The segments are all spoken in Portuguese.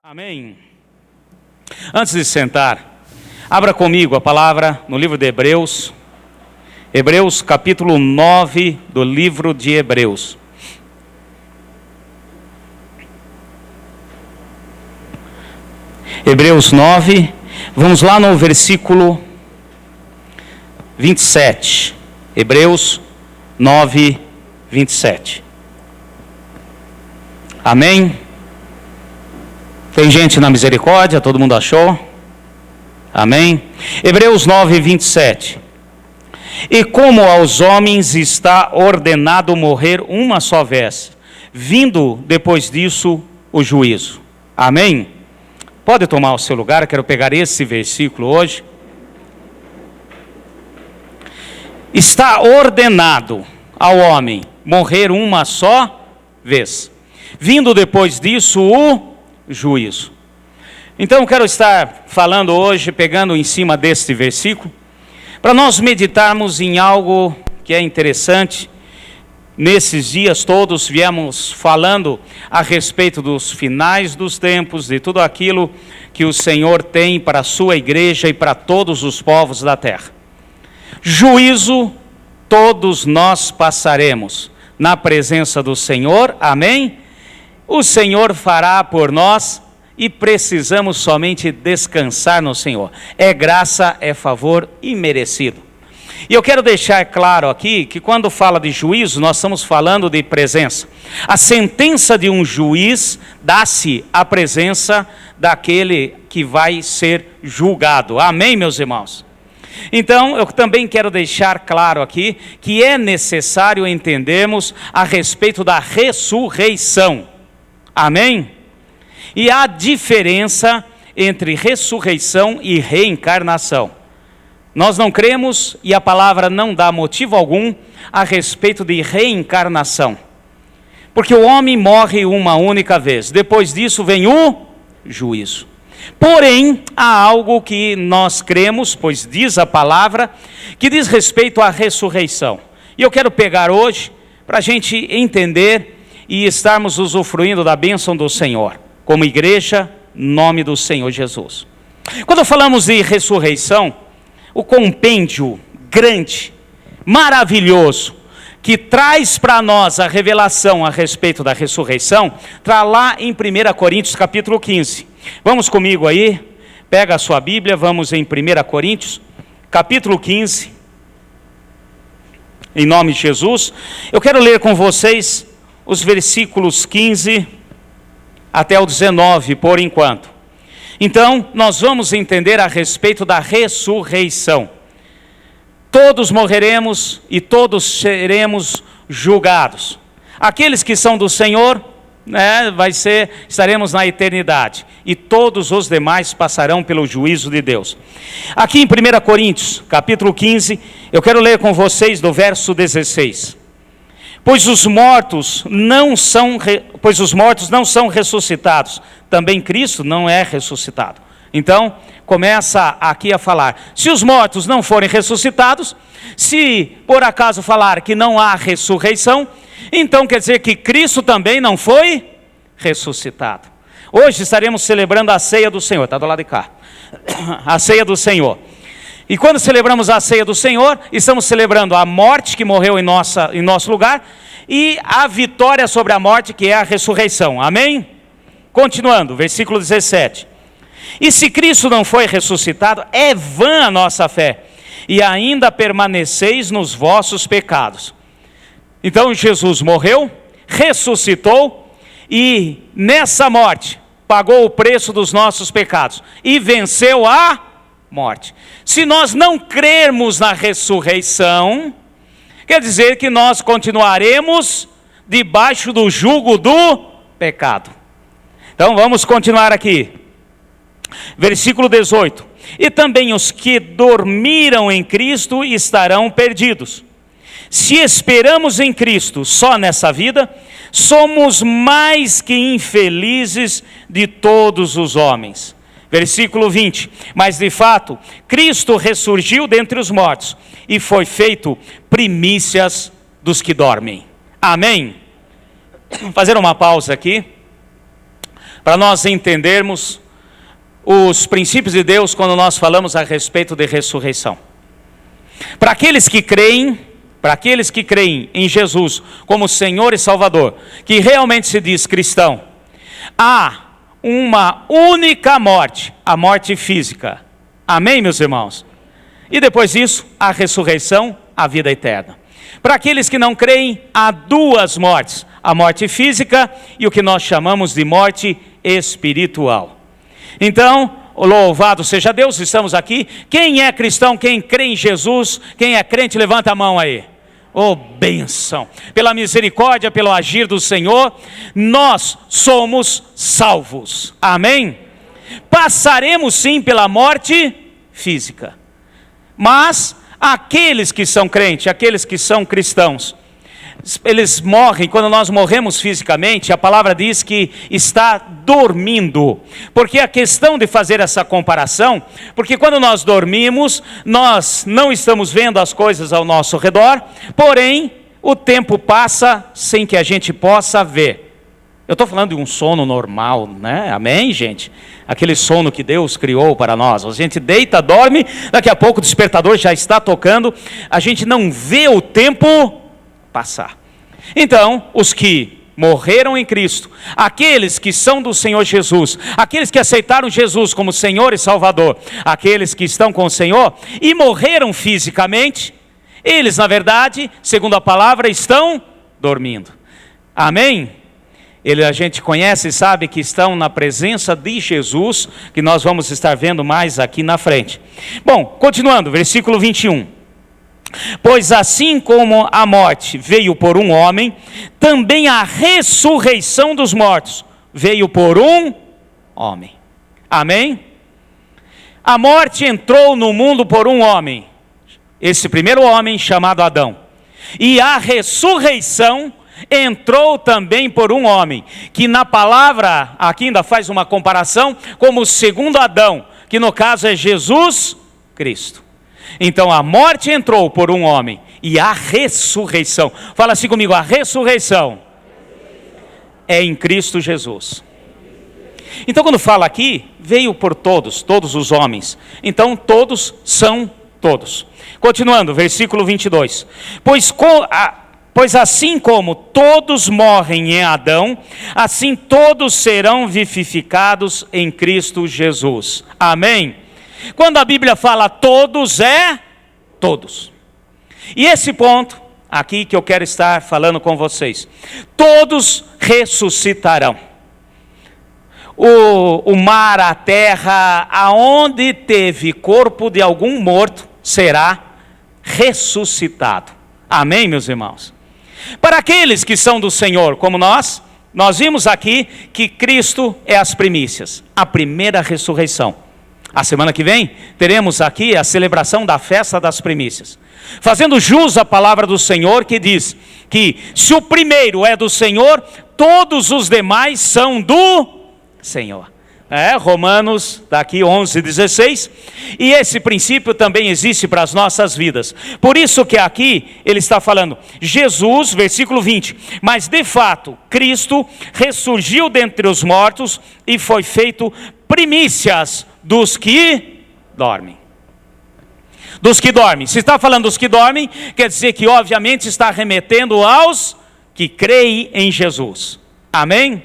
Amém. Antes de sentar, abra comigo a palavra no livro de Hebreus. Hebreus capítulo 9 do livro de Hebreus. Hebreus 9, vamos lá no versículo 27. Hebreus 9, 27. Amém? Tem gente na misericórdia, todo mundo achou? Amém? Hebreus 9, 27. E como aos homens está ordenado morrer uma só vez, vindo depois disso o juízo. Amém? Pode tomar o seu lugar, quero pegar esse versículo hoje. Está ordenado ao homem morrer uma só vez, vindo depois disso o juízo. Então quero estar falando hoje, pegando em cima deste versículo, para nós meditarmos em algo que é interessante. Nesses dias todos viemos falando a respeito dos finais dos tempos, de tudo aquilo que o Senhor tem para a sua igreja e para todos os povos da terra. Juízo, todos nós passaremos na presença do Senhor, amém? O Senhor fará por nós e precisamos somente descansar no Senhor. É graça, é favor imerecido. E eu quero deixar claro aqui que quando fala de juízo, nós estamos falando de presença. A sentença de um juiz dá-se à presença daquele que vai ser julgado. Amém, meus irmãos? Então, eu também quero deixar claro aqui que é necessário entendermos a respeito da ressurreição. Amém? E há diferença entre ressurreição e reencarnação. Nós não cremos, e a palavra não dá motivo algum a respeito de reencarnação. Porque o homem morre uma única vez, depois disso vem o juízo. Porém, há algo que nós cremos, pois diz a palavra, que diz respeito à ressurreição. E eu quero pegar hoje, para a gente entender e estarmos usufruindo da bênção do Senhor, como igreja, em nome do Senhor Jesus. Quando falamos de ressurreição, o compêndio grande, maravilhoso, que traz para nós a revelação a respeito da ressurreição, está lá em 1 Coríntios capítulo 15. Vamos comigo aí, pega a sua Bíblia, vamos em 1 Coríntios, capítulo 15, em nome de Jesus. Eu quero ler com vocês os versículos 15 até o 19, por enquanto. Então, nós vamos entender a respeito da ressurreição. Todos morreremos e todos seremos julgados. Aqueles que são do Senhor, estaremos na eternidade. E todos os demais passarão pelo juízo de Deus. Aqui em 1 Coríntios, capítulo 15, eu quero ler com vocês do verso 16. Pois os mortos não são ressuscitados, também Cristo não é ressuscitado. Então, começa aqui a falar, se os mortos não forem ressuscitados, se por acaso falar que não há ressurreição, então quer dizer que Cristo também não foi ressuscitado. Hoje estaremos celebrando a ceia do Senhor, está do lado de cá, a ceia do Senhor. E quando celebramos a ceia do Senhor, estamos celebrando a morte que morreu em nosso lugar e a vitória sobre a morte, que é a ressurreição. Amém? Continuando, versículo 17. E se Cristo não foi ressuscitado, é vã a nossa fé, e ainda permaneceis nos vossos pecados. Então Jesus morreu, ressuscitou, e nessa morte pagou o preço dos nossos pecados, e venceu a morte. Se nós não crermos na ressurreição, quer dizer que nós continuaremos debaixo do jugo do pecado. Então vamos continuar aqui. Versículo 18. E também os que dormiram em Cristo estarão perdidos. Se esperamos em Cristo só nessa vida, somos mais que infelizes de todos os homens. Versículo 20, mas de fato, Cristo ressurgiu dentre os mortos e foi feito primícias dos que dormem. Amém? Vou fazer uma pausa aqui, para nós entendermos os princípios de Deus quando nós falamos a respeito de ressurreição. Para aqueles que creem em Jesus como Senhor e Salvador, que realmente se diz cristão, há uma única morte, a morte física. Amém, meus irmãos? E depois disso, a ressurreição, a vida eterna. Para aqueles que não creem, há duas mortes, a morte física e o que nós chamamos de morte espiritual. Então, louvado seja Deus, estamos aqui. Quem é cristão, quem crê em Jesus, quem é crente, levanta a mão aí. Oh, bênção! Pela misericórdia, pelo agir do Senhor, nós somos salvos. Amém? Passaremos sim pela morte física. Mas aqueles que são crentes, aqueles que são cristãos, eles morrem. Quando nós morremos fisicamente, a palavra diz que está dormindo. Porque a questão de fazer essa comparação, porque quando nós dormimos, nós não estamos vendo as coisas ao nosso redor, porém, o tempo passa sem que a gente possa ver. Eu estou falando de um sono normal, né? Amém, gente? Aquele sono que Deus criou para nós. A gente deita, dorme, daqui a pouco o despertador já está tocando, a gente não vê o tempo passar. Então, os que morreram em Cristo, aqueles que são do Senhor Jesus, aqueles que aceitaram Jesus como Senhor e Salvador, aqueles que estão com o Senhor e morreram fisicamente, eles na verdade, segundo a palavra, estão dormindo. Amém? A gente conhece e sabe que estão na presença de Jesus, que nós vamos estar vendo mais aqui na frente. Bom, continuando, versículo 21. Pois assim como a morte veio por um homem, também a ressurreição dos mortos veio por um homem. Amém? A morte entrou no mundo por um homem, esse primeiro homem chamado Adão. E a ressurreição entrou também por um homem, que na palavra, aqui ainda faz uma comparação, como o segundo Adão, que no caso é Jesus Cristo. Então a morte entrou por um homem, e a ressurreição, fala assim comigo, a ressurreição é em Cristo Jesus. Então quando fala aqui, veio por todos os homens, então todos são todos. Continuando, versículo 22, Pois assim como todos morrem em Adão, assim todos serão vivificados em Cristo Jesus. Amém? Quando a Bíblia fala todos, é todos. E esse ponto aqui que eu quero estar falando com vocês. Todos ressuscitarão. O mar, a terra, aonde teve corpo de algum morto, será ressuscitado. Amém, meus irmãos? Para aqueles que são do Senhor, como nós vimos aqui que Cristo é as primícias, a primeira ressurreição. A semana que vem teremos aqui a celebração da festa das primícias, fazendo jus à palavra do Senhor, que diz que se o primeiro é do Senhor, todos os demais são do Senhor. Romanos, daqui 11:16, e esse princípio também existe para as nossas vidas. Por isso que aqui ele está falando, Jesus, versículo 20, mas de fato, Cristo ressurgiu dentre os mortos e foi feito primícias dos que dormem. Dos que dormem. Se está falando dos que dormem, quer dizer que obviamente está remetendo aos que creem em Jesus. Amém?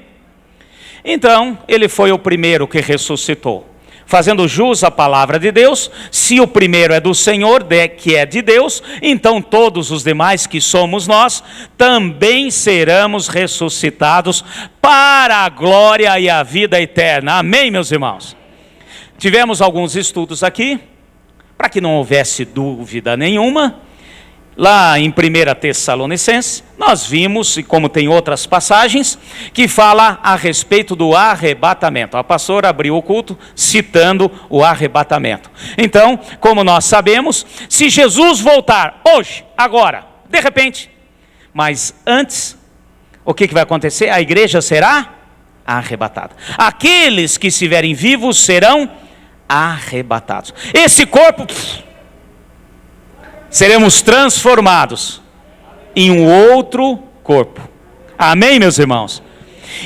Então, ele foi o primeiro que ressuscitou. Fazendo jus à palavra de Deus, se o primeiro é do Senhor, que é de Deus, então todos os demais que somos nós, também seremos ressuscitados para a glória e a vida eterna. Amém, meus irmãos? Tivemos alguns estudos aqui, para que não houvesse dúvida nenhuma. Lá em 1 Tessalonicenses, nós vimos, e como tem outras passagens, que fala a respeito do arrebatamento. A pastora abriu o culto citando o arrebatamento. Então, como nós sabemos, se Jesus voltar hoje, agora, de repente, mas antes, o que vai acontecer? A igreja será arrebatada. Aqueles que estiverem vivos serão arrebatados. Esse corpo... seremos transformados em um outro corpo. Amém, meus irmãos?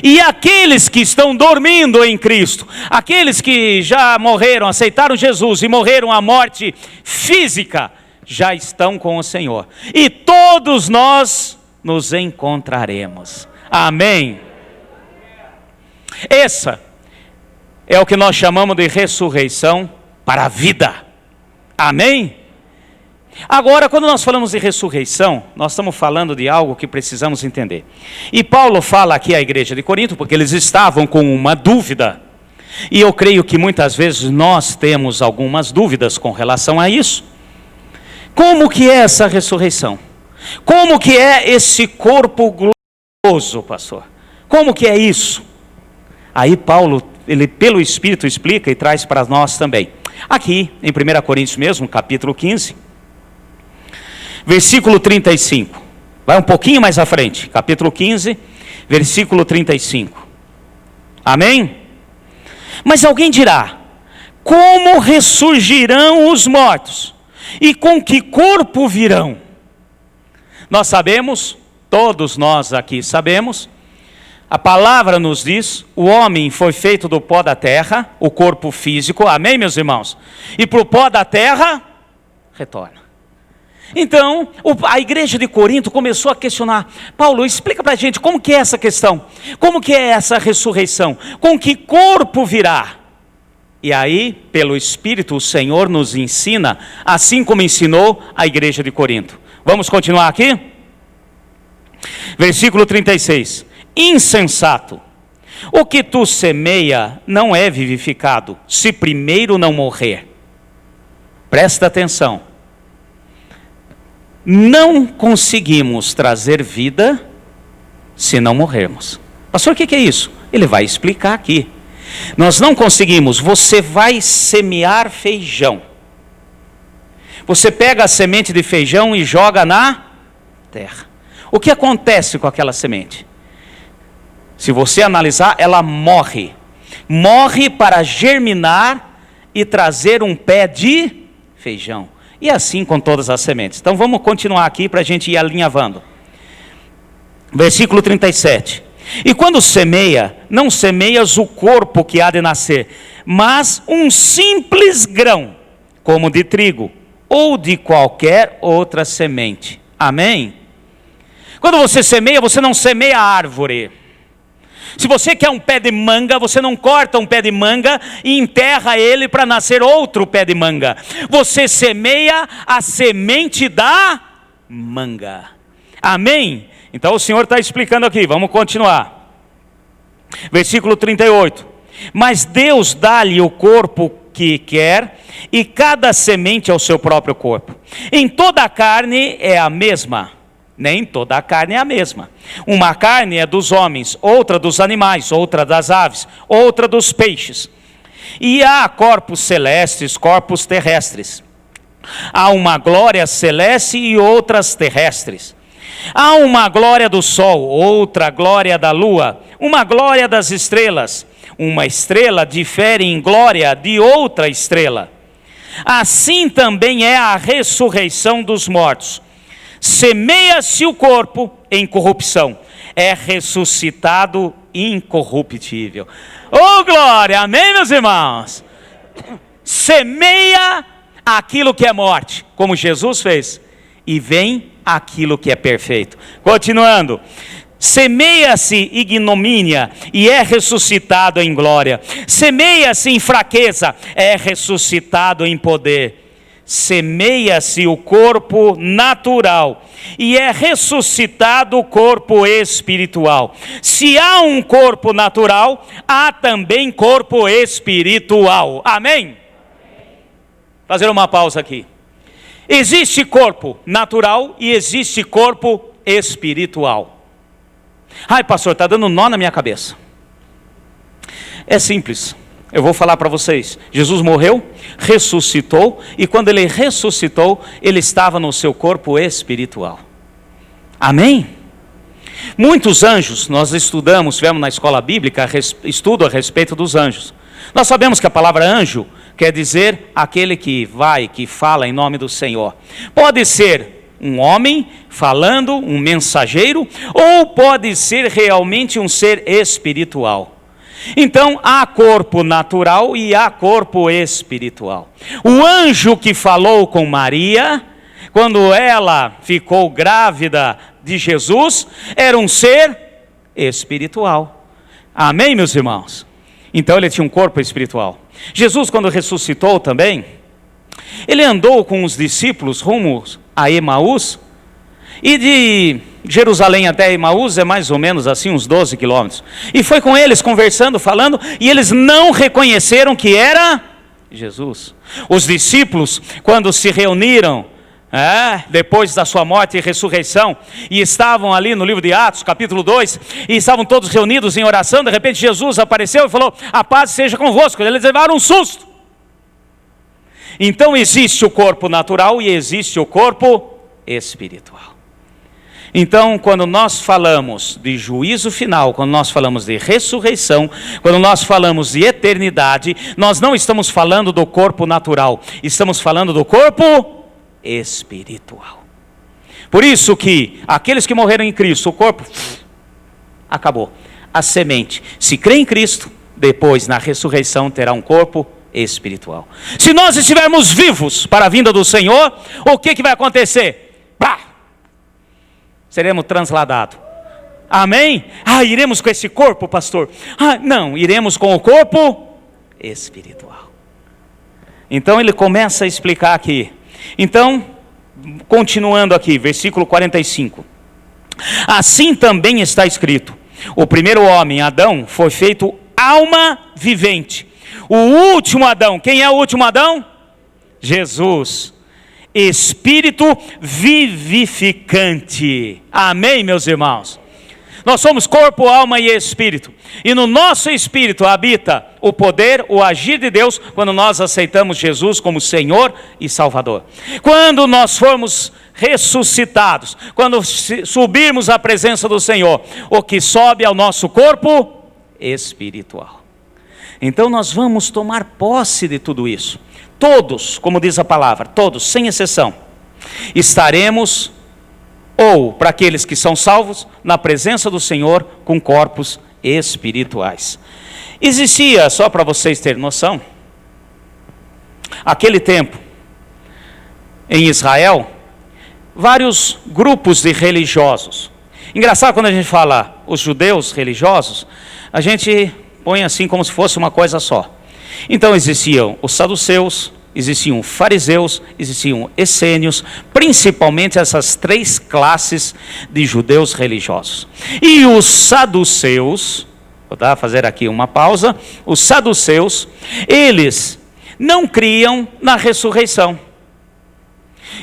E aqueles que estão dormindo em Cristo, aqueles que já morreram, aceitaram Jesus e morreram a morte física, já estão com o Senhor. E todos nós nos encontraremos. Amém? Essa é o que nós chamamos de ressurreição para a vida. Amém? Agora, quando nós falamos de ressurreição, nós estamos falando de algo que precisamos entender. E Paulo fala aqui à igreja de Corinto, porque eles estavam com uma dúvida. E eu creio que muitas vezes nós temos algumas dúvidas com relação a isso. Como que é essa ressurreição? Como que é esse corpo glorioso, pastor? Como que é isso? Aí Paulo, ele pelo Espírito explica e traz para nós também. Aqui, em 1 Coríntios mesmo, capítulo 15, versículo 35. Vai um pouquinho mais à frente. Capítulo 15, versículo 35. Amém? Mas alguém dirá: como ressurgirão os mortos? E com que corpo virão? Nós sabemos, todos nós aqui sabemos, a palavra nos diz, o homem foi feito do pó da terra, o corpo físico, amém, meus irmãos? E para o pó da terra, retorna. Então, a igreja de Corinto começou a questionar: Paulo, explica para a gente como que é essa questão, como que é essa ressurreição, com que corpo virá? E aí, pelo Espírito, o Senhor nos ensina, assim como ensinou a igreja de Corinto. Vamos continuar aqui? Versículo 36. Insensato, o que tu semeia não é vivificado, se primeiro não morrer. Presta atenção. Não conseguimos trazer vida se não morrermos. Pastor, o que é isso? Ele vai explicar aqui. Nós não conseguimos. Você vai semear feijão. Você pega a semente de feijão e joga na terra. O que acontece com aquela semente? Se você analisar, ela morre. Morre para germinar e trazer um pé de feijão. E assim com todas as sementes. Então vamos continuar aqui para a gente ir alinhavando. Versículo 37. E quando semeia, não semeias o corpo que há de nascer, mas um simples grão, como de trigo, ou de qualquer outra semente. Amém? Quando você semeia, você não semeia a árvore. Se você quer um pé de manga, você não corta um pé de manga e enterra ele para nascer outro pé de manga. Você semeia a semente da manga. Amém? Então o Senhor está explicando aqui, vamos continuar. Versículo 38. Mas Deus dá-lhe o corpo que quer, e cada semente ao seu próprio corpo. Em toda a carne é a mesma. Nem toda a carne é a mesma. Uma carne é dos homens, outra dos animais, outra das aves, outra dos peixes. E há corpos celestes, corpos terrestres. Há uma glória celeste e outras terrestres. Há uma glória do sol, outra glória da lua, uma glória das estrelas. Uma estrela difere em glória de outra estrela. Assim também é a ressurreição dos mortos. Semeia-se o corpo em corrupção, é ressuscitado incorruptível. Oh glória, amém, meus irmãos? Semeia aquilo que é morte, como Jesus fez, e vem aquilo que é perfeito. Continuando. Semeia-se ignomínia e é ressuscitado em glória. Semeia-se em fraqueza, é ressuscitado em poder. Semeia-se o corpo natural e é ressuscitado o corpo espiritual. Se há um corpo natural, há também corpo espiritual. Amém? Fazer uma pausa aqui. Existe corpo natural e existe corpo espiritual. Ai, pastor, está dando nó na minha cabeça. É simples. Eu vou falar para vocês. Jesus morreu, ressuscitou, e quando ele ressuscitou, ele estava no seu corpo espiritual. Amém? Muitos anjos, nós estudamos, tivemos na escola bíblica, estudo a respeito dos anjos. Nós sabemos que a palavra anjo quer dizer aquele que vai, que fala em nome do Senhor. Pode ser um homem falando, um mensageiro, ou pode ser realmente um ser espiritual. Então, há corpo natural e há corpo espiritual. O anjo que falou com Maria, quando ela ficou grávida de Jesus, era um ser espiritual. Amém, meus irmãos? Então, ele tinha um corpo espiritual. Jesus, quando ressuscitou também, ele andou com os discípulos rumo a Emaús, e de Jerusalém até Emaús é mais ou menos assim, uns 12 quilômetros. E foi com eles conversando, falando, e eles não reconheceram que era Jesus. Os discípulos, quando se reuniram, depois da sua morte e ressurreição, e estavam ali no livro de Atos, capítulo 2, e estavam todos reunidos em oração, de repente Jesus apareceu e falou: a paz seja convosco. Eles levaram um susto. Então existe o corpo natural e existe o corpo espiritual. Então, quando nós falamos de juízo final, quando nós falamos de ressurreição, quando nós falamos de eternidade, nós não estamos falando do corpo natural, estamos falando do corpo espiritual. Por isso que aqueles que morreram em Cristo, o corpo acabou. A semente, se crê em Cristo, depois na ressurreição terá um corpo espiritual. Se nós estivermos vivos para a vinda do Senhor, o que vai acontecer? Seremos transladados. Amém? Iremos com esse corpo, pastor? Não, iremos com o corpo espiritual. Então ele começa a explicar aqui. Então, continuando aqui, versículo 45. Assim também está escrito: o primeiro homem, Adão, foi feito alma vivente. O último Adão, quem é o último Adão? Jesus. Espírito vivificante. Amém, meus irmãos? Nós somos corpo, alma e espírito. E no nosso espírito habita o poder, o agir de Deus, quando nós aceitamos Jesus como Senhor e Salvador. Quando nós formos ressuscitados, quando subirmos à presença do Senhor, o que sobe ao nosso corpo espiritual. Então nós vamos tomar posse de tudo isso. Todos, como diz a palavra, todos, sem exceção, estaremos, ou para aqueles que são salvos, na presença do Senhor com corpos espirituais. Existia, só para vocês terem noção, aquele tempo, em Israel, vários grupos de religiosos. Engraçado quando a gente fala os judeus religiosos, a gente põe assim como se fosse uma coisa só. Então existiam os saduceus, existiam fariseus, existiam essênios, principalmente essas três classes de judeus religiosos. E os saduceus, vou fazer aqui uma pausa, os saduceus, eles não criam na ressurreição.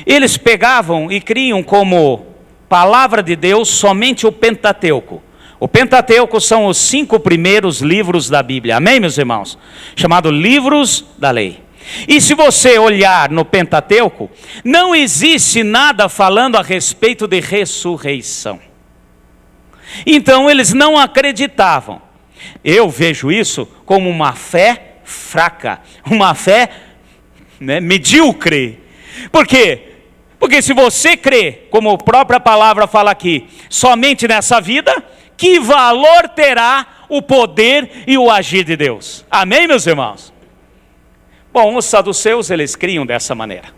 Eles pegavam e criam como palavra de Deus somente o Pentateuco. O Pentateuco são os 5 primeiros livros da Bíblia, amém, meus irmãos? Chamado livros da lei. E se você olhar no Pentateuco, não existe nada falando a respeito de ressurreição. Então eles não acreditavam. Eu vejo isso como uma fé fraca, uma fé medíocre. Por quê? Porque se você crê, como a própria palavra fala aqui, somente nessa vida, que valor terá o poder e o agir de Deus? Amém, meus irmãos? Bom, os saduceus, eles criam dessa maneira.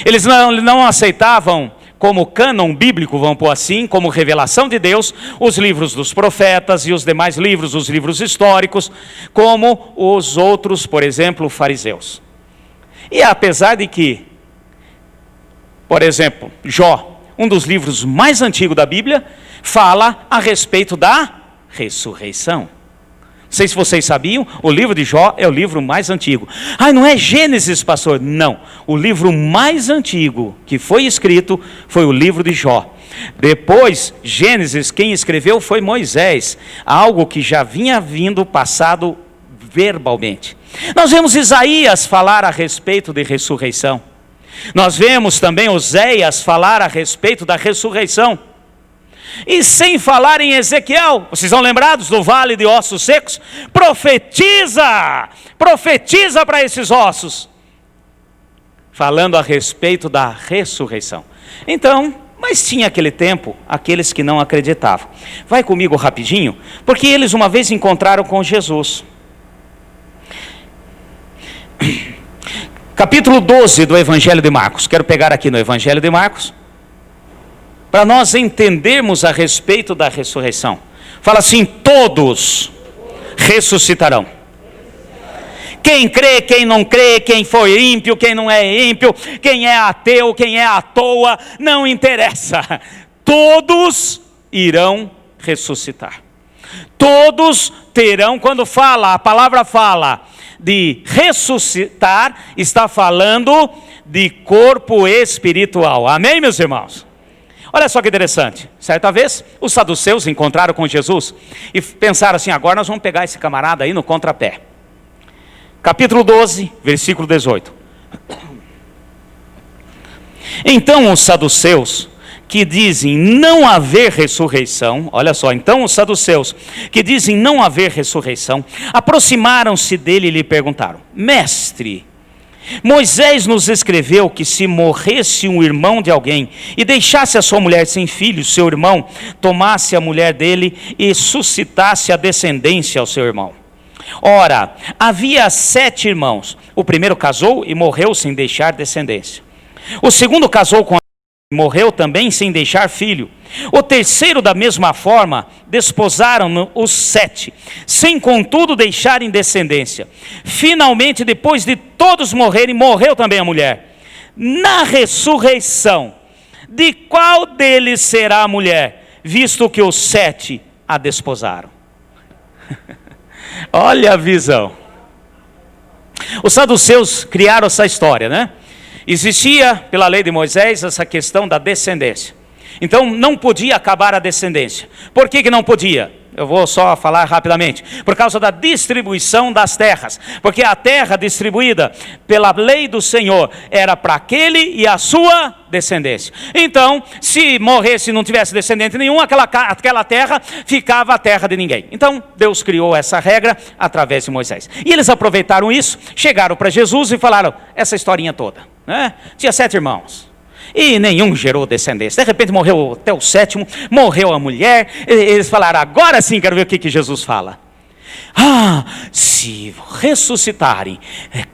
Eles não aceitavam como cânon bíblico, vamos pôr assim, como revelação de Deus, os livros dos profetas e os demais livros, os livros históricos, como os outros, por exemplo, fariseus. E apesar de que, por exemplo, Jó, um dos livros mais antigos da Bíblia, fala a respeito da ressurreição. Não sei se vocês sabiam, o livro de Jó é o livro mais antigo. Não é Gênesis, pastor? Não, o livro mais antigo que foi escrito foi o livro de Jó. Depois, Gênesis, quem escreveu foi Moisés, algo que já vinha vindo passado verbalmente. Nós vemos Isaías falar a respeito de ressurreição. Nós vemos também Oséias falar a respeito da ressurreição. E sem falar em Ezequiel, vocês estão lembrados do vale de ossos secos? Profetiza para esses ossos, falando a respeito da ressurreição. Então, Mas tinha aquele tempo aqueles que não acreditavam. Vai comigo rapidinho, porque eles uma vez encontraram com Jesus. Capítulo 12 do Evangelho de Marcos. Quero pegar aqui no Evangelho de Marcos, para nós entendermos a respeito da ressurreição. Fala assim: todos ressuscitarão. Quem crê, quem não crê, quem foi ímpio, quem não é ímpio, quem é ateu, quem é à toa, não interessa. Todos irão ressuscitar. Todos terão, quando fala, a palavra fala de ressuscitar, está falando de corpo espiritual. Amém, meus irmãos? Olha só que interessante. Certa vez, os saduceus encontraram com Jesus e pensaram assim: agora nós vamos pegar esse camarada aí no contrapé. Capítulo 12, versículo 18. Então os saduceus, que dizem não haver ressurreição, olha só, então os saduceus, que dizem não haver ressurreição, aproximaram-se dele e lhe perguntaram: Mestre, Moisés nos escreveu que se morresse um irmão de alguém e deixasse a sua mulher sem filhos, seu irmão tomasse a mulher dele e suscitasse a descendência ao seu irmão. Ora, havia 7 irmãos. O primeiro casou e morreu sem deixar descendência. O segundo casou com a e morreu também sem deixar filho. O terceiro, da mesma forma, desposaram os 7, sem contudo deixarem descendência. Finalmente, depois de todos morrerem, morreu também a mulher. Na ressurreição, de qual deles será a mulher, visto que os 7 a desposaram? Olha a visão. Os saduceus criaram essa história, né? Existia, pela lei de Moisés, essa questão da descendência. Então, não podia acabar a descendência. Por que não podia? Eu vou só falar rapidamente. Por causa da distribuição das terras. Porque a terra distribuída pela lei do Senhor era para aquele e a sua descendência. Então, se morresse e não tivesse descendente nenhum, aquela terra ficava a terra de ninguém. Então, Deus criou essa regra através de Moisés. E eles aproveitaram isso, chegaram para Jesus e falaram essa historinha toda, né? Tinha 7 irmãos. E nenhum gerou descendência. De repente morreu até o 7º, morreu a mulher. Eles falaram: agora sim quero ver o que Jesus fala. Se ressuscitarem,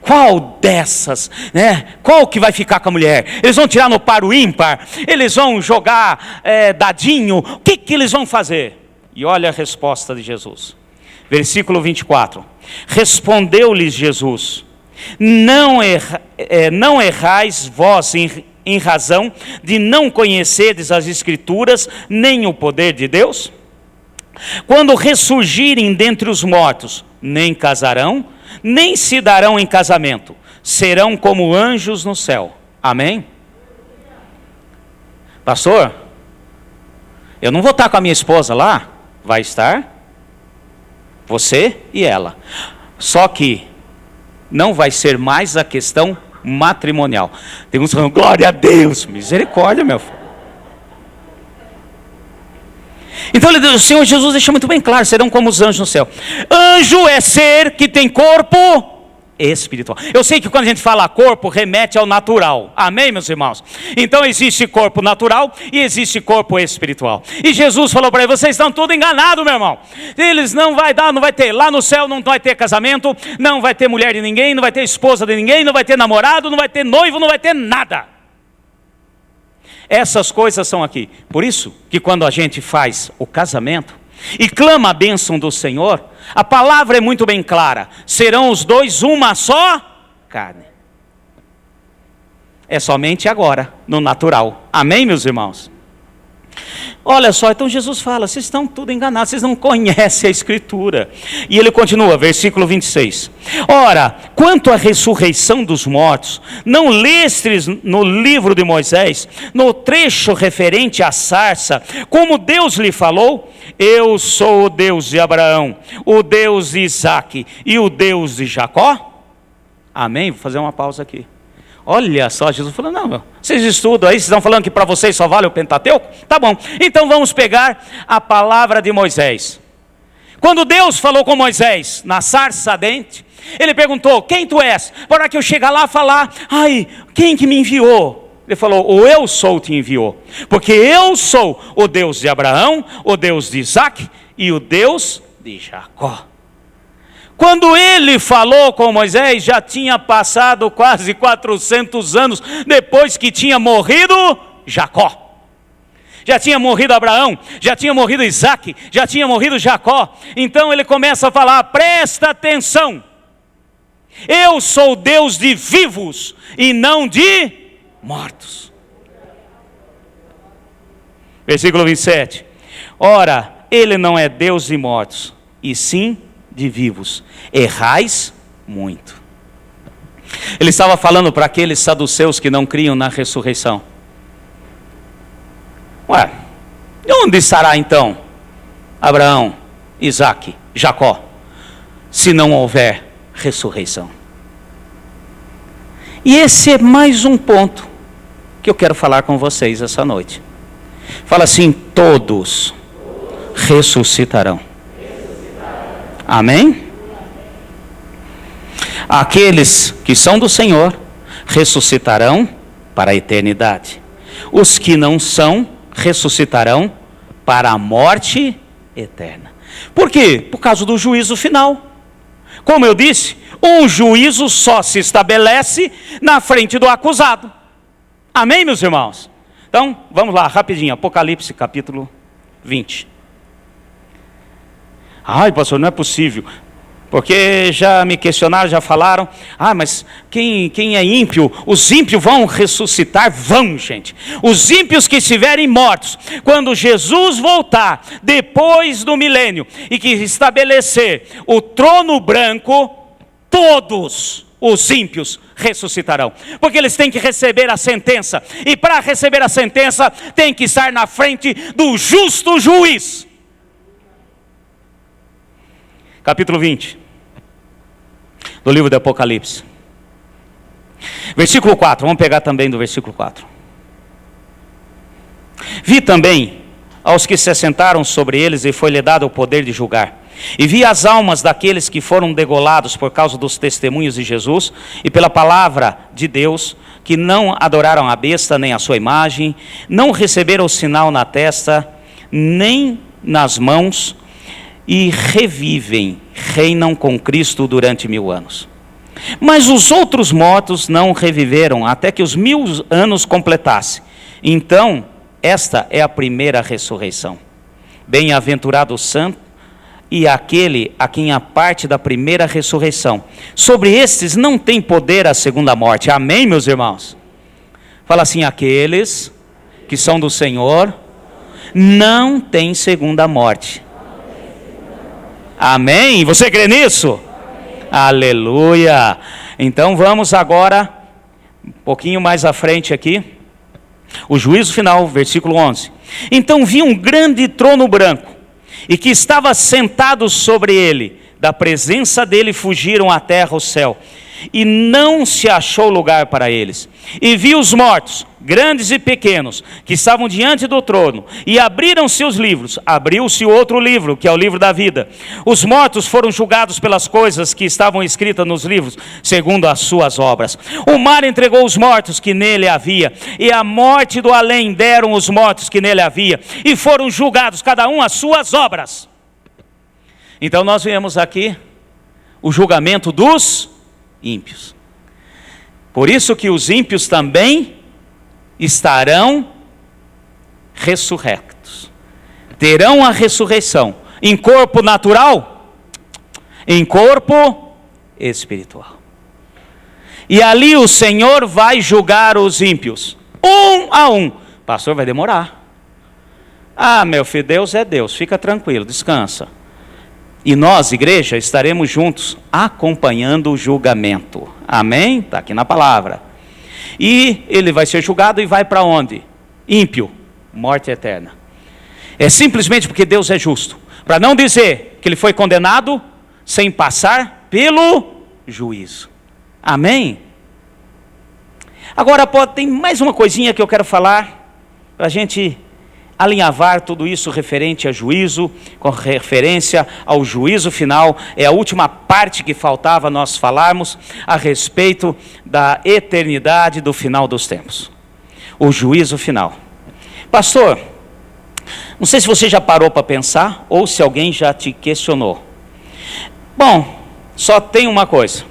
qual dessas, né? Qual que vai ficar com a mulher? Eles vão tirar no par o ímpar? Eles vão jogar dadinho? O que eles vão fazer? E olha a resposta de Jesus. Versículo 24. Respondeu-lhes Jesus: não errais vós em razão de não conhecerdes as Escrituras, nem o poder de Deus? Quando ressurgirem dentre os mortos, nem casarão, nem se darão em casamento, serão como anjos no céu. Amém? Pastor, eu não vou estar com a minha esposa lá? Vai estar você e ela. Só que não vai ser mais a questão matrimonial. Tem uns falando: glória a Deus, misericórdia, meu filho. Então o Senhor Jesus deixa muito bem claro: serão como os anjos no céu. Anjo é ser que tem corpo espiritual. Eu sei que quando a gente fala corpo, remete ao natural. Amém, meus irmãos? Então existe corpo natural e existe corpo espiritual. E Jesus falou para eles: vocês estão tudo enganados, meu irmão. Eles não vai ter, lá no céu não vai ter casamento, não vai ter mulher de ninguém, não vai ter esposa de ninguém, não vai ter namorado, não vai ter noivo, não vai ter nada. Essas coisas são aqui. Por isso que quando a gente faz o casamento e clama a bênção do Senhor, a palavra é muito bem clara: serão os dois uma só carne. É somente agora, no natural. Amém, meus irmãos? Olha só, então Jesus fala: vocês estão tudo enganados, vocês não conhecem a Escritura. E ele continua, versículo 26. Ora, quanto à ressurreição dos mortos, não lestes no livro de Moisés, no trecho referente à sarça, como Deus lhe falou: eu sou o Deus de Abraão, o Deus de Isaque e o Deus de Jacó? Amém? Vou fazer uma pausa aqui. Olha só, Jesus falou: não, vocês estudam aí, vocês estão falando que para vocês só vale o Pentateuco? Tá bom, então vamos pegar a palavra de Moisés. Quando Deus falou com Moisés na sarça ardente, ele perguntou: quem tu és? Para que eu chegue lá e falar: ai, quem que me enviou? Ele falou, o eu sou te enviou. Porque eu sou o Deus de Abraão, o Deus de Isaac e o Deus de Jacó. Quando ele falou com Moisés, já tinha passado quase 400 anos depois que tinha morrido Jacó. Já tinha morrido Abraão, já tinha morrido Isaac, já tinha morrido Jacó. Então ele começa a falar, presta atenção. Eu sou Deus de vivos e não de mortos. Versículo 27. Ora, ele não é Deus de mortos, e sim de vivos. Errais muito. Ele estava falando para aqueles saduceus que não criam na ressurreição. Ué, de onde estará então Abraão, Isaac, Jacó, se não houver ressurreição? E esse é mais um ponto que eu quero falar com vocês essa noite. Fala assim, todos ressuscitarão. Amém? Aqueles que são do Senhor ressuscitarão para a eternidade. Os que não são ressuscitarão para a morte eterna. Por quê? Por causa do juízo final. Como eu disse, um juízo só se estabelece na frente do acusado. Amém, meus irmãos? Então, vamos lá, rapidinho, Apocalipse capítulo 20. Ai, pastor, não é possível. Porque já me questionaram, já falaram, mas quem é ímpio? Os ímpios vão ressuscitar? Vão, gente. Os ímpios que estiverem mortos, quando Jesus voltar, depois do milênio, e que estabelecer o trono branco, todos os ímpios ressuscitarão. Porque eles têm que receber a sentença. E para receber a sentença, tem que estar na frente do justo juiz. Capítulo 20, do livro do Apocalipse. Versículo 4, vamos pegar também do versículo 4. Vi também aos que se assentaram sobre eles e foi-lhe dado o poder de julgar. E vi as almas daqueles que foram degolados por causa dos testemunhos de Jesus e pela palavra de Deus, que não adoraram a besta nem a sua imagem, não receberam o sinal na testa, nem nas mãos, e revivem, reinam com Cristo durante 1000 anos. Mas os outros mortos não reviveram até que os 1000 anos completassem. Então, esta é a primeira ressurreição. Bem-aventurado o santo e aquele a quem a parte da primeira ressurreição. Sobre estes não tem poder a segunda morte. Amém, meus irmãos? Fala assim, aqueles que são do Senhor não têm segunda morte. Amém? Você crê nisso? Amém. Aleluia! Então vamos agora, um pouquinho mais à frente aqui, o juízo final, versículo 11. Então vi um grande trono branco, e que estava sentado sobre ele, da presença dele fugiram a terra, o céu, e não se achou lugar para eles. E vi os mortos, grandes e pequenos, que estavam diante do trono, e abriram-se os livros. Abriu-se outro livro, que é o livro da vida. Os mortos foram julgados pelas coisas que estavam escritas nos livros, segundo as suas obras. O mar entregou os mortos que nele havia, e a morte do além deram os mortos que nele havia, e foram julgados cada um as suas obras. Então nós vemos aqui o julgamento dos ímpios. Por isso que os ímpios também estarão ressurrectos. Terão a ressurreição em corpo natural, em corpo espiritual. E ali o Senhor vai julgar os ímpios, um a um. Pastor, vai demorar. Meu filho, Deus é Deus, fica tranquilo, descansa. E nós, igreja, estaremos juntos acompanhando o julgamento. Amém? Está aqui na palavra. E ele vai ser julgado e vai para onde? Ímpio, morte eterna. É simplesmente porque Deus é justo. Para não dizer que ele foi condenado sem passar pelo juízo. Amém? Agora tem mais uma coisinha que eu quero falar, para a gente alinhavar tudo isso referente a juízo, com referência ao juízo final. É a última parte que faltava nós falarmos a respeito da eternidade do final dos tempos. o juízo final. Pastor, não sei se você já parou para pensar ou se alguém já te questionou. Bom, só tem uma coisa: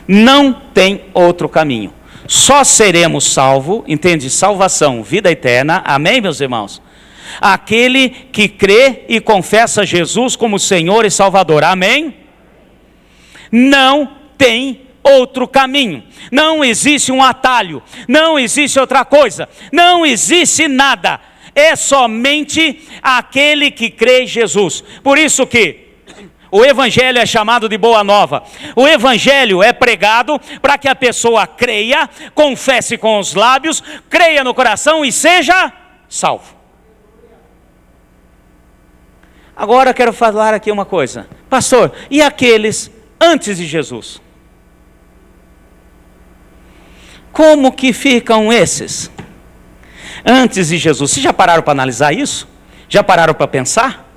não tem outro caminho. Só seremos salvos, entende? Salvação, vida eterna, amém, meus irmãos? Aquele que crê e confessa Jesus como Senhor e Salvador, amém? Não tem outro caminho, não existe um atalho, não existe outra coisa, não existe nada, é somente aquele que crê em Jesus. Por isso que o Evangelho é chamado de Boa Nova. O Evangelho é pregado para que a pessoa creia, confesse com os lábios, creia no coração e seja salvo. Agora quero falar aqui uma coisa. Pastor, e aqueles antes de Jesus? Como que ficam esses antes de Jesus? Vocês já pararam para analisar isso? Já pararam para pensar?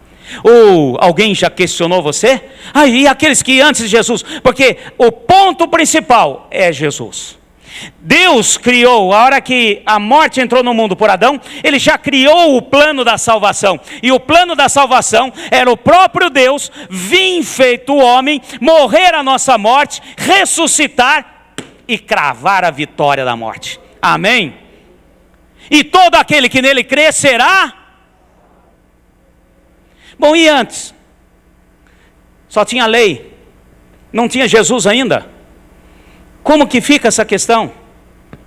Ou alguém já questionou você? E aqueles que antes de Jesus? Porque o ponto principal é Jesus. Deus criou, a hora que a morte entrou no mundo por Adão, Ele já criou o plano da salvação. E o plano da salvação era o próprio Deus vir feito homem, morrer a nossa morte, ressuscitar e cravar a vitória da morte. Amém? E todo aquele que nele crê será... Bom, e antes? Só tinha lei, não tinha Jesus ainda. Como que fica essa questão?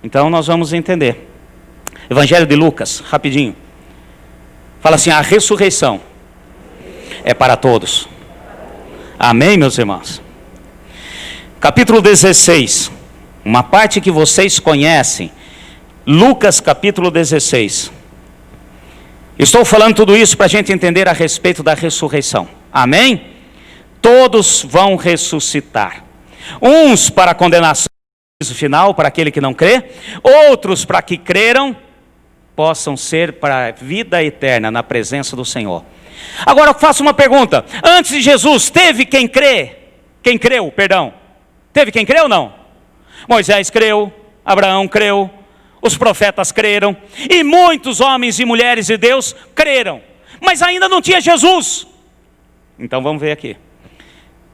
Então nós vamos entender. Evangelho de Lucas, rapidinho. Fala assim: a ressurreição é para todos. Amém, meus irmãos? Capítulo 16, uma parte que vocês conhecem. Lucas capítulo 16. Estou falando tudo isso para a gente entender a respeito da ressurreição. Amém? Todos vão ressuscitar. Uns para a condenação final, para aquele que não crê. Outros para que creram, possam ser para a vida eterna na presença do Senhor. Agora eu faço uma pergunta. Antes de Jesus, teve quem crê? Quem creu, perdão. Teve quem creu ou não? Moisés creu, Abraão creu, os profetas creram, e muitos homens e mulheres de Deus creram, mas ainda não tinha Jesus. Então vamos ver aqui,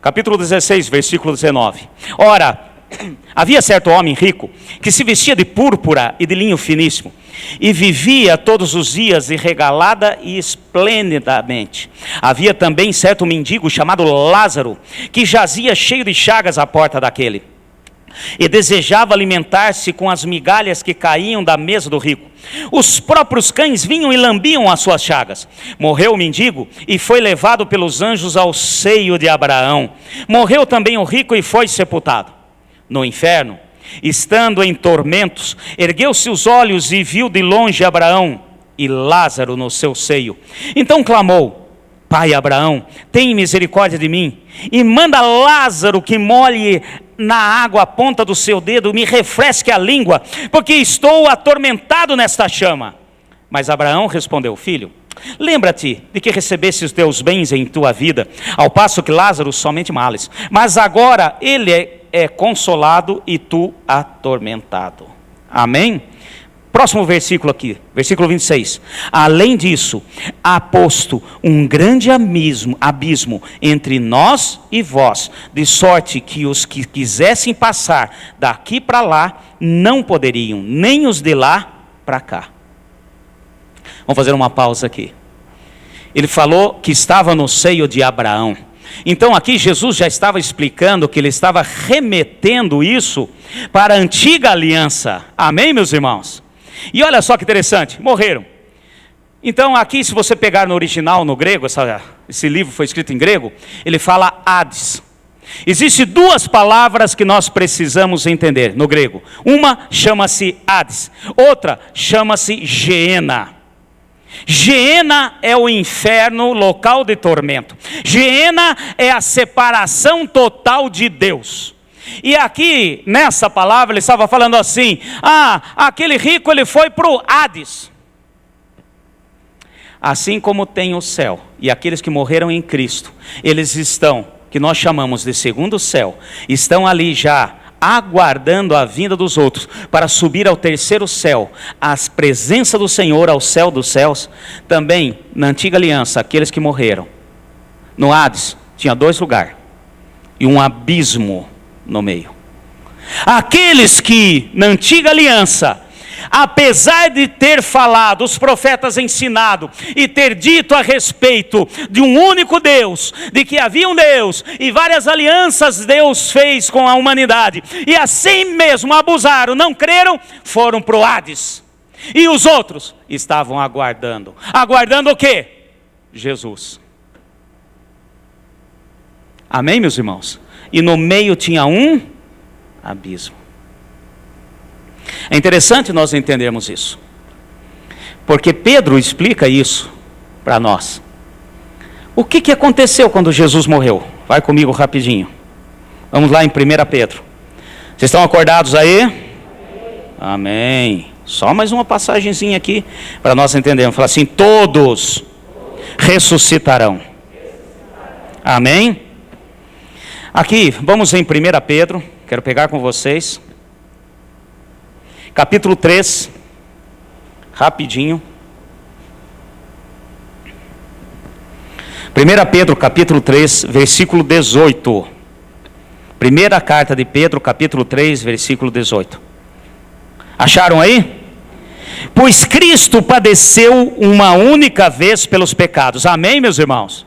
capítulo 16, versículo 19. Ora, havia certo homem rico, que se vestia de púrpura e de linho finíssimo, e vivia todos os dias regalada e esplendidamente. Havia também certo mendigo chamado Lázaro, que jazia cheio de chagas à porta daquele, e desejava alimentar-se com as migalhas que caíam da mesa do rico. Os próprios cães vinham e lambiam as suas chagas. Morreu o mendigo e foi levado pelos anjos ao seio de Abraão. Morreu também o rico e foi sepultado. No inferno, estando em tormentos, ergueu-se os olhos e viu de longe Abraão e Lázaro no seu seio. Então clamou: Pai Abraão, tem misericórdia de mim, e manda Lázaro que molhe na água a ponta do seu dedo, me refresque a língua, porque estou atormentado nesta chama. Mas Abraão respondeu: Filho, lembra-te de que recebeste os teus bens em tua vida, ao passo que Lázaro somente males. Mas agora ele é consolado e tu atormentado. Amém? Próximo versículo aqui, versículo 26. Além disso, há posto um grande abismo entre nós e vós, de sorte que os que quisessem passar daqui para lá, não poderiam, nem os de lá para cá. Vamos fazer uma pausa aqui. Ele falou que estava no seio de Abraão. Então aqui Jesus já estava explicando que ele estava remetendo isso para a antiga aliança. Amém, meus irmãos? E olha só que interessante, morreram. Então aqui, se você pegar no original, no grego, esse livro foi escrito em grego, ele fala Hades. Existem duas palavras que nós precisamos entender no grego. Uma chama-se Hades, outra chama-se Geena. Geena é o inferno, local de tormento. Geena é a separação total de Deus. E aqui, nessa palavra, ele estava falando assim: aquele rico, ele foi para o Hades. Assim como tem o céu, e aqueles que morreram em Cristo, eles estão, que nós chamamos de segundo céu, estão ali já aguardando a vinda dos outros, para subir ao terceiro céu, à presença do Senhor, ao céu dos céus. Também, na antiga aliança, aqueles que morreram no Hades, tinha 2 lugares, e um abismo no meio. Aqueles que, na antiga aliança, apesar de ter falado, os profetas ensinado, e ter dito a respeito de um único Deus, de que havia um Deus, e várias alianças Deus fez com a humanidade, e assim mesmo abusaram, não creram, foram para o Hades. E os outros estavam aguardando. Aguardando o quê? Jesus. Amém, meus irmãos? E no meio tinha um abismo. É interessante nós entendermos isso, porque Pedro explica isso para nós. O que aconteceu quando Jesus morreu? Vai comigo rapidinho. Vamos lá em 1 Pedro. Vocês estão acordados aí? Amém. Só mais uma passagenzinha aqui para nós entendermos. Fala assim: todos ressuscitarão. Amém? Aqui, vamos em 1 Pedro. Quero pegar com vocês. Capítulo 3, rapidinho. 1 Pedro, capítulo 3, versículo 18. Primeira carta de Pedro, capítulo 3, versículo 18. Acharam aí? Pois Cristo padeceu uma única vez pelos pecados. Amém, meus irmãos?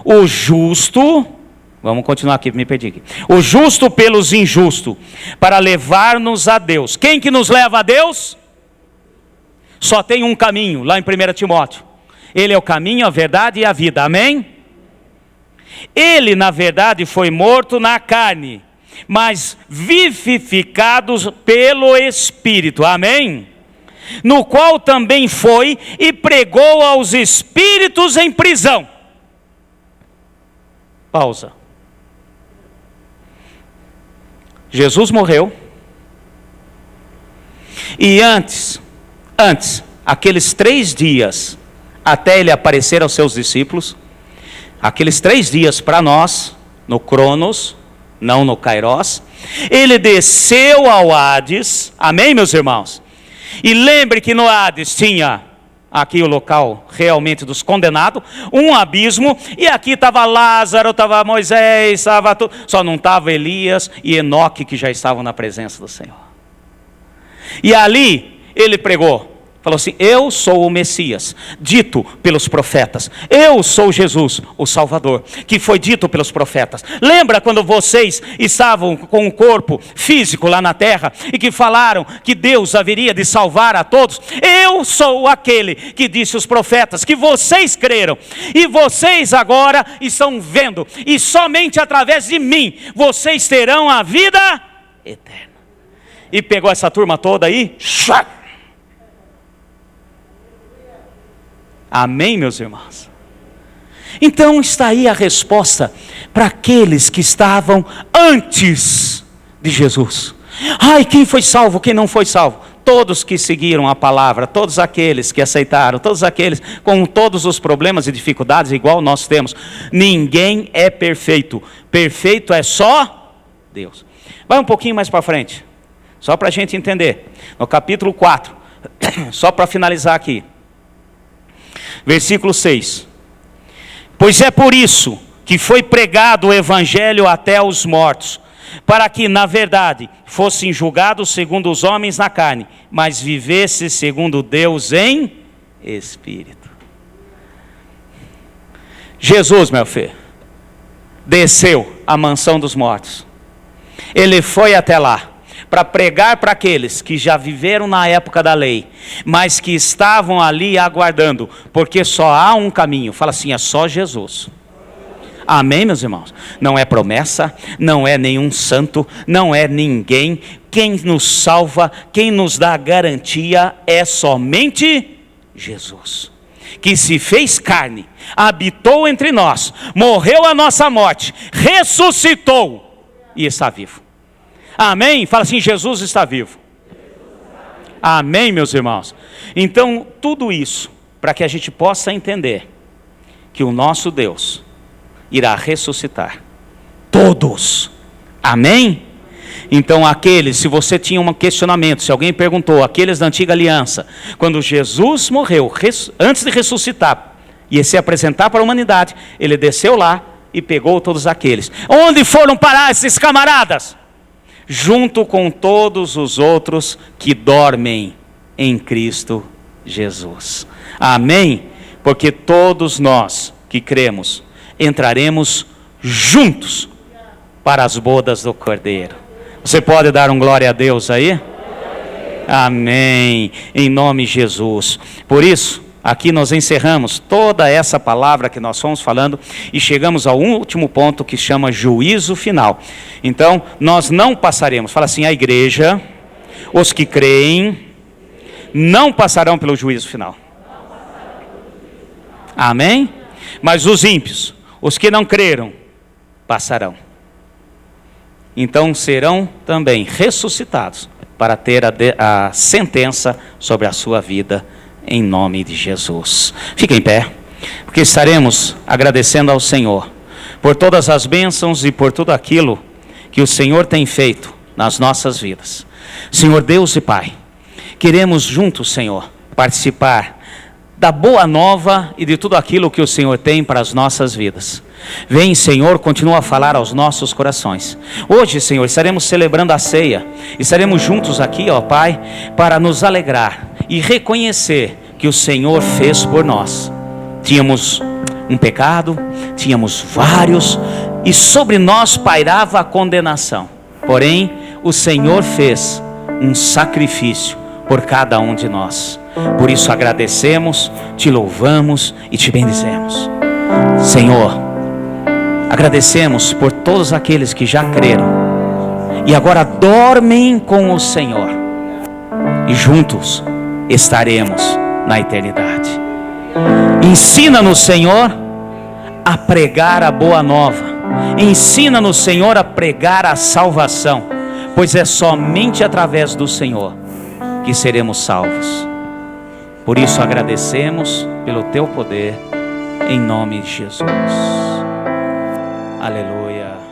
O justo... Vamos continuar aqui, me perdi aqui. O justo pelos injustos, para levar-nos a Deus. Quem que nos leva a Deus? Só tem um caminho, lá em 1 Timóteo. Ele é o caminho, a verdade e a vida, amém? Ele, na verdade, foi morto na carne, mas vivificado pelo Espírito, amém? No qual também foi e pregou aos espíritos em prisão. Pausa. Jesus morreu, e antes, aqueles 3 dias, até ele aparecer aos seus discípulos, aqueles 3 dias para nós, no Cronos, não no Kairos, ele desceu ao Hades, amém, meus irmãos? E lembre que no Hades tinha, aqui o local realmente dos condenados, um abismo, e aqui estava Lázaro, estava Moisés, estava tudo, só não estava Elias e Enoque, que já estavam na presença do Senhor. E ali ele pregou, falou assim: eu sou o Messias, dito pelos profetas. Eu sou Jesus, o Salvador, que foi dito pelos profetas. Lembra quando vocês estavam com o corpo físico lá na terra, e que falaram que Deus haveria de salvar a todos? Eu sou aquele que disse os profetas, que vocês creram, e vocês agora estão vendo, e somente através de mim, vocês terão a vida eterna. E pegou essa turma toda aí, amém, meus irmãos? Então está aí a resposta para aqueles que estavam antes de Jesus. Ai, quem foi salvo, quem não foi salvo? Todos que seguiram a palavra, todos aqueles que aceitaram, todos aqueles com todos os problemas e dificuldades igual nós temos. Ninguém é perfeito. Perfeito é só Deus. Vai um pouquinho mais para frente, só para a gente entender. No capítulo 4, só para finalizar aqui. Versículo 6. Pois é por isso que foi pregado o evangelho até aos mortos, para que, na verdade, fossem julgados segundo os homens na carne, mas vivesse segundo Deus em espírito. Jesus, meu filho, desceu à mansão dos mortos. Ele foi até lá para pregar para aqueles que já viveram na época da lei, mas que estavam ali aguardando, porque só há um caminho. Fala assim: é só Jesus. Amém, meus irmãos? Não é promessa, não é nenhum santo, não é ninguém. Quem nos salva, quem nos dá garantia é somente Jesus, que se fez carne, habitou entre nós, morreu a nossa morte, ressuscitou e está vivo. Amém? Fala assim: Jesus está vivo. Amém, meus irmãos? Então, tudo isso para que a gente possa entender que o nosso Deus irá ressuscitar todos. Amém? Então aqueles, se você tinha um questionamento, se alguém perguntou, aqueles da antiga aliança, quando Jesus morreu, antes de ressuscitar e se apresentar para a humanidade, ele desceu lá e pegou todos aqueles. Onde foram parar esses camaradas? Junto com todos os outros que dormem em Cristo Jesus. Amém? Porque todos nós que cremos, entraremos juntos para as bodas do Cordeiro. Você pode dar um glória a Deus aí? Amém. Em nome de Jesus. Por isso, aqui nós encerramos toda essa palavra que nós fomos falando e chegamos ao último ponto que chama juízo final. Então, nós não passaremos. Fala assim, a igreja, os que creem, não passarão pelo juízo final. Amém? Mas os ímpios, os que não creram, passarão. Então serão também ressuscitados para ter a sentença sobre a sua vida, em nome de Jesus. Fique em pé, porque estaremos agradecendo ao Senhor por todas as bênçãos e por tudo aquilo que o Senhor tem feito nas nossas vidas. Senhor Deus e Pai, queremos juntos, Senhor, participar da boa nova e de tudo aquilo que o Senhor tem para as nossas vidas. Vem, Senhor, continua a falar aos nossos corações. Hoje, Senhor, estaremos celebrando a ceia. Estaremos juntos aqui, ó Pai, para nos alegrar e reconhecer que o Senhor fez por nós. Tínhamos um pecado, tínhamos vários, e sobre nós pairava a condenação. Porém, o Senhor fez um sacrifício por cada um de nós. Por isso agradecemos, te louvamos e te bendizemos. Senhor, agradecemos por todos aqueles que já creram e agora dormem com o Senhor, e juntos estaremos na eternidade. Ensina-nos, Senhor, a pregar a boa nova. Ensina-nos, Senhor, a pregar a salvação, pois é somente através do Senhor que seremos salvos. Por isso agradecemos pelo teu poder, em nome de Jesus. Aleluia.